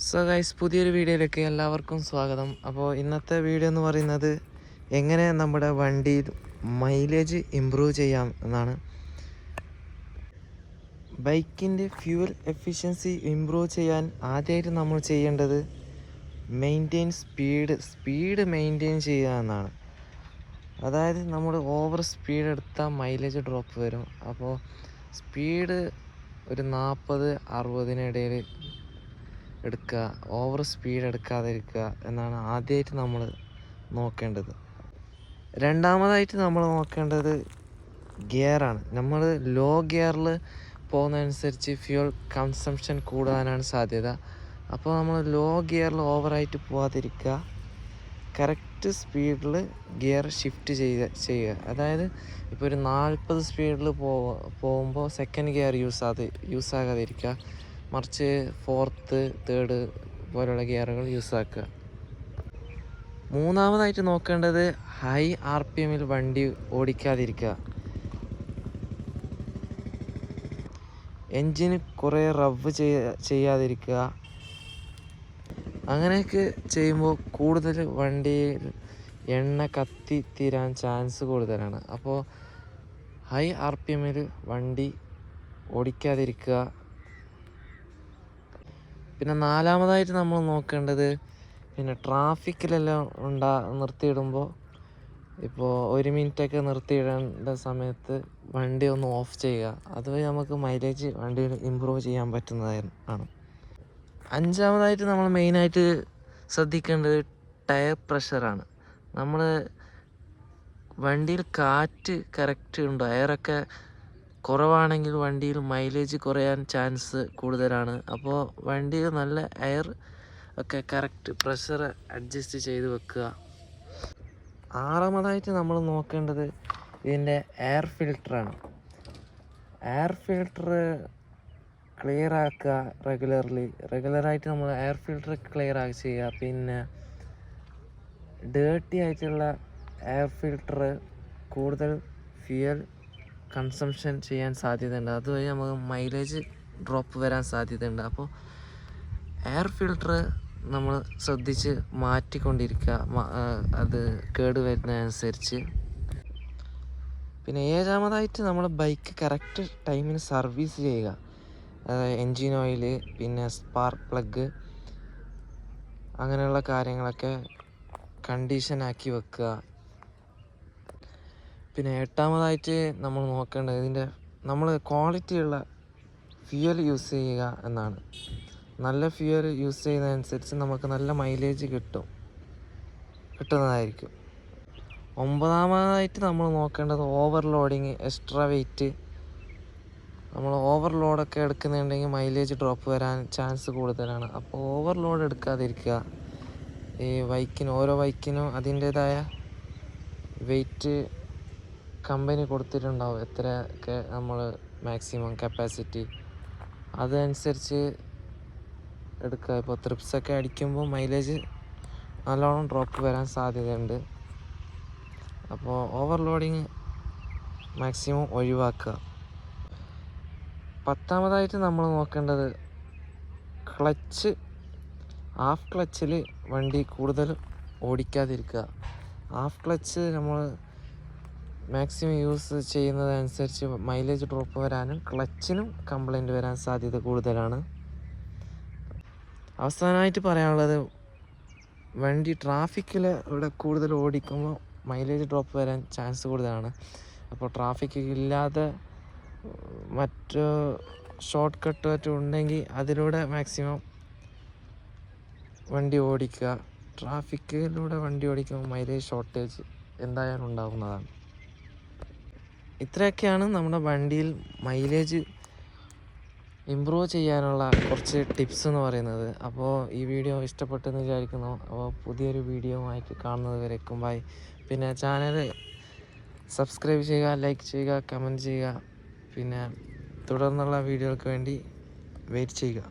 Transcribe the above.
So guys, പുതിയൊരു വീഡിയോയിലേക്ക് എല്ലാവർക്കും സ്വാഗതം. അപ്പോൾ ഇന്നത്തെ വീഡിയോ എന്ന് പറയുന്നത് എങ്ങനെ നമ്മുടെ വണ്ടിയിൽ മൈലേജ് ഇമ്പ്രൂവ് ചെയ്യാം എന്നാണ്. ബൈക്കിൻ്റെ ഫ്യൂവൽ എഫിഷ്യൻസി ഇമ്പ്രൂവ് ചെയ്യാൻ ആദ്യമായിട്ട് നമ്മൾ ചെയ്യേണ്ടത് സ്പീഡ് മെയിൻറ്റെയിൻ ചെയ്യുക എന്നാണ്. അതായത് നമ്മൾ ഓവർ സ്പീഡ് എടുത്താൽ മൈലേജ് ഡ്രോപ്പ് വരും. അപ്പോൾ സ്പീഡ് ഒരു 40-60 എടുക്കുക, ഓവർ സ്പീഡ് എടുക്കാതിരിക്കുക എന്നാണ് ആദ്യമായിട്ട് നമ്മൾ നോക്കേണ്ടത്. രണ്ടാമതായിട്ട് നമ്മൾ നോക്കേണ്ടത് ഗിയറാണ്. നമ്മൾ ലോ ഗിയറിൽ പോകുന്നതനുസരിച്ച് ഫ്യൂൽ കൺസംഷൻ കൂടാനാണ് സാധ്യത. അപ്പോൾ നമ്മൾ ലോ ഗിയറിൽ ഓവറായിട്ട് പോകാതിരിക്കുക, കറക്റ്റ് സ്പീഡിൽ ഗിയർ ഷിഫ്റ്റ് ചെയ്യുക. അതായത് ഇപ്പോൾ ഒരു 40 സ്പീഡിൽ പോകുമ്പോൾ സെക്കൻഡ് ഗിയർ യൂസ് ആകാതിരിക്കുക, മറിച്ച് 4th 3rd പോലുള്ള ഗിയറുകൾ യൂസാക്കുക. മൂന്നാമതായിട്ട് നോക്കേണ്ടത് ഹൈ RPM വണ്ടി ഓടിക്കാതിരിക്കുക. എൻജിന് കുറേ റവ് ചെയ്യാതിരിക്കുക. അങ്ങനെയൊക്കെ ചെയ്യുമ്പോൾ കൂടുതൽ വണ്ടിയിൽ എണ്ണ കത്തിത്തീരാൻ ചാൻസ് കൂടുതലാണ്. അപ്പോൾ ഹൈ RPM വണ്ടി ഓടിക്കാതിരിക്കുക. പിന്നെ നാലാമതായിട്ട് നമ്മൾ നോക്കേണ്ടത് ട്രാഫിക്കിലെല്ലാം നിർത്തിയിടുമ്പോൾ, ഇപ്പോൾ 1 മിനിറ്റൊക്കെ നിർത്തിയിടേണ്ട സമയത്ത് വണ്ടി ഒന്ന് ഓഫ് ചെയ്യുക. അതുവഴി നമുക്ക് മൈലേജ് വണ്ടിയിൽ ഇമ്പ്രൂവ് ചെയ്യാൻ പറ്റുന്നതാണ്. അഞ്ചാമതായിട്ട് നമ്മൾ മെയിനായിട്ട് ശ്രദ്ധിക്കേണ്ടത് ടയർ പ്രഷറാണ്. നമ്മൾ വണ്ടിയിൽ കാറ്റ് കറക്റ്റ് ഉണ്ടോ, എയറൊക്കെ കുറവാണെങ്കിൽ വണ്ടിയിൽ മൈലേജ് കുറയാൻ ചാൻസ് കൂടുതലാണ്. അപ്പോൾ വണ്ടിയിൽ നല്ല എയർ ഒക്കെ കറക്റ്റ് പ്രഷർ അഡ്ജസ്റ്റ് ചെയ്ത് വെക്കുക. ആറാമതായിട്ട് നമ്മൾ നോക്കേണ്ടത് ഇതിൻ്റെ എയർ ഫിൽറ്ററാണ്. എയർ ഫിൽറ്റർ ക്ലിയർ ആക്കുക റെഗുലറായിട്ട് നമ്മൾ എയർ ഫിൽറ്റർ ക്ലിയർ ആക്കി ചെയ്യുക. പിന്നെ ഡേർട്ടി ആയിട്ടുള്ള എയർ ഫിൽറ്റർ കൂടുതൽ ഫ്യൂൽ കൺസംഷൻ ചെയ്യാൻ സാധ്യതയുണ്ട്. അതുവഴി നമുക്ക് മൈലേജ് ഡ്രോപ്പ് വരാൻ സാധ്യതയുണ്ട്. അപ്പോൾ എയർ ഫിൽറ്റർ നമ്മൾ ശ്രദ്ധിച്ച് മാറ്റിക്കൊണ്ടിരിക്കുക, അത് കേടുവരുന്നതനുസരിച്ച്. പിന്നെ ഏഴാമതായിട്ട് നമ്മൾ ബൈക്ക് കറക്റ്റ് ടൈമിന് സർവീസ് ചെയ്യുക. എൻജിൻ ഓയിൽ, പിന്നെ സ്പാർക്ക് പ്ലഗ്, അങ്ങനെയുള്ള കാര്യങ്ങളൊക്കെ കണ്ടീഷനാക്കി വെക്കുക. പിന്നെ എട്ടാമതായിട്ട് നമ്മൾ നോക്കേണ്ടത് നമ്മൾ ക്വാളിറ്റിയുള്ള ഫ്യൂവൽ യൂസ് ചെയ്യുക എന്നാണ്. നല്ല ഫ്യൂവൽ യൂസ് ചെയ്യുന്നതനുസരിച്ച് നമുക്ക് നല്ല മൈലേജ് കിട്ടുന്നതായിരിക്കും. ഒമ്പതാമതായിട്ട് നമ്മൾ നോക്കേണ്ടത് ഓവർലോഡിങ്, എക്സ്ട്രാ വെയിറ്റ്. നമ്മൾ ഓവർലോഡൊക്കെ എടുക്കുന്നുണ്ടെങ്കിൽ മൈലേജ് ഡ്രോപ്പ് വരാൻ ചാൻസ് കൂടുതലാണ്. അപ്പോൾ ഓവർലോഡ് എടുക്കാതിരിക്കുക. ഈ ഓരോ ബൈക്കിനും അതിൻ്റേതായ വെയിറ്റ് കമ്പനി കൊടുത്തിട്ടുണ്ടാവും, എത്രയൊക്കെ നമ്മൾ മാക്സിമം കപ്പാസിറ്റി, അതനുസരിച്ച് എടുക്കുക. ഇപ്പോൾ ട്രിപ്സൊക്കെ അടിക്കുമ്പോൾ മൈലേജ് നല്ലോണം ഡ്രോപ്പ് വരാൻ സാധ്യതയുണ്ട്. അപ്പോൾ ഓവർലോഡിങ് മാക്സിമം ഒഴിവാക്കുക. പത്താമതായിട്ട് നമ്മൾ നോക്കേണ്ടത് ഹാഫ് ക്ലച്ചിൽ വണ്ടി കൂടുതൽ ഓടിക്കാതിരിക്കുക. ഹാഫ് ക്ലച്ച് നമ്മൾ മാക്സിമം യൂസ് ചെയ്യുന്നതനുസരിച്ച് മൈലേജ് ഡ്രോപ്പ് വരാനും ക്ലച്ചിനും കംപ്ലൈൻറ്റ് വരാൻ സാധ്യത കൂടുതലാണ്. അവസാനമായിട്ട് പറയാനുള്ളത്, വണ്ടി ട്രാഫിക്കിൽ ഇവിടെ കൂടുതൽ ഓടിക്കുമ്പോൾ മൈലേജ് ഡ്രോപ്പ് വരാൻ ചാൻസ് കൂടുതലാണ്. അപ്പോൾ ട്രാഫിക് ഇല്ലാതെ മറ്റ് ഷോർട്ട് കട്ട് മറ്റും ഉണ്ടെങ്കിൽ അതിലൂടെ മാക്സിമം വണ്ടി ഓടിക്കുക. ട്രാഫിക്കിലൂടെ വണ്ടി ഓടിക്കുമ്പോൾ മൈലേജ് ഷോർട്ടേജ് എന്തായാലും ഉണ്ടാകുന്നതാണ്. ഇത്രയൊക്കെയാണ് നമ്മുടെ വണ്ടിയിൽ മൈലേജ് ഇമ്പ്രൂവ് ചെയ്യാനുള്ള കുറച്ച് ടിപ്സ് എന്ന് പറയുന്നത്. അപ്പോൾ ഈ വീഡിയോ ഇഷ്ടപ്പെട്ടെന്ന് വിചാരിക്കുന്നു. അപ്പോൾ പുതിയൊരു വീഡിയോ ആയിട്ട് കാണുന്നത് വരേക്കും ബൈ. പിന്നെ ചാനൽ സബ്സ്ക്രൈബ് ചെയ്യുക, ലൈക്ക് ചെയ്യുക, കമൻറ്റ് ചെയ്യുക. പിന്നെ തുടർന്നുള്ള വീഡിയോകൾക്ക് വേണ്ടി വെയിറ്റ് ചെയ്യുക.